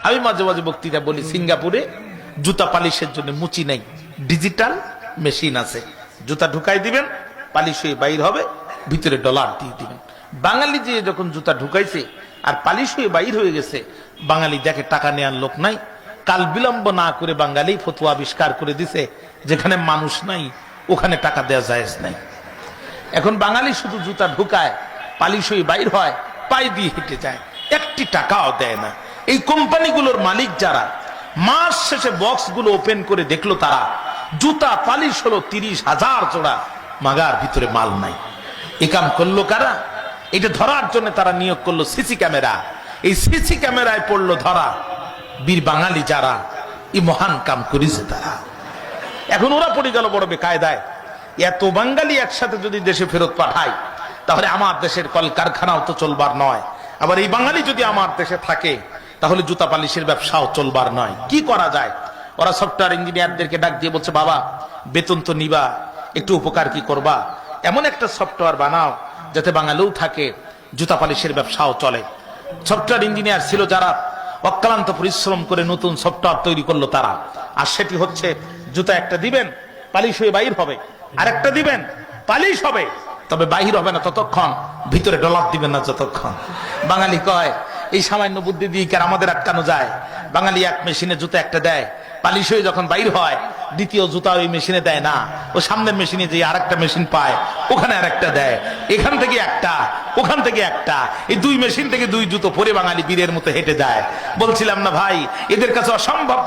আমি মাঝে মাঝে বক্তৃতা বলি, সিঙ্গাপুরে জুতা পালিশের জন্য মুচি নাই, ডিজিটাল মেশিন আছে। জুতা ঢুকাই দিবেন, পালিশ হয়ে বাইর হবে, ভিতরে ডলার দিয়ে দিবেন। বাঙালি যে যখন জুতা ঢুকাইছে আর পালিশ হয়ে বাইর হয়ে গেছে, বাঙালি দেখে টাকা নেওয়ার লোক নাই, কাল বিলম্ব না করে বাঙালি ফতোয়া আবিষ্কার করে দিছে, যেখানে মানুষ নাই ওখানে টাকা দেওয়া জায়েজ নাই। এখন বাঙালি শুধু জুতা ঢুকায়, পালিশ হয়ে বাইর হয়, পায়ে দিয়ে হেঁটে যায়, একটি টাকাও দেয় না। এই কোম্পানিগুলোর মালিক যারা, মাস শেষে বক্সগুলো ওপেন করে দেখলো তারা জুতা পালিশ হলো 30,000 জোড়া, মাগার ভিতরে মাল নাই। এ কাম করলো কারা? এটা ধরার জন্য তারা নিয়োগ করলো সিসি ক্যামেরা। এই সিসি ক্যামেরায় পড়লো ধরা বীর বাঙালি যারা এই মহান কাম করেছে তারা। এখন ওরা পড়ে গেল বড় বেকায়দায়। এত বাঙালি একসাথে যদি দেশে ফেরত পাঠায়, তাহলে আমার দেশের কলকারখানাও তো চলবার নয়। আবার এই বাঙালি যদি আমার দেশে থাকে, তাহলে জুতা পালিশের ব্যবসাও চলবার নয়। কি করা যায়? ওরা সফটওয়্যার ইঞ্জিনিয়ারদেরকে ডাক দিয়ে বলছে, বাবা বেতন তো নিবা, একটু উপকার কি করবা, এমন একটা সফটওয়্যার বানাও যাতে বাঙালিও থাকে, জুতা পালিশের ব্যবসাও চলে। সফটওয়্যার ইঞ্জিনিয়ার ছিল যারা, অক্লান্ত পরিশ্রম করে নতুন সফটওয়্যার তৈরি করলো তারা। আর সেটি হচ্ছে, জুতা একটা দিবেন পালিশ হয়ে বাইর হবে, আরেকটা দিবেন পালিশ হবে, তবে বাহির হবে না ততক্ষণ, ভিতরে ডলার দিবেন না যতক্ষণ। বাঙালি কয়, এই সামান্য বুদ্ধি দিয়ে কি আর আমাদের আটকানো যায়? বাঙালি এক মেশিনে জুতা একটা দেয়, পালিশ হয়ে যখন বাইর হয় দ্বিতীয় জুতা ওই মেশিনে দেয় না, ও সামনের মেশিনে যে আরেকটা মেশিন পায় ওখানে আরেকটা দেয়, এখান থেকে একটা ওখান থেকে একটা, এই দুই মেশিন থেকে দুই জুতো পরে বাঙালি বীরের মতো হেঁটে যায়। বলছিলাম না ভাই, এদের কাছে অসম্ভব।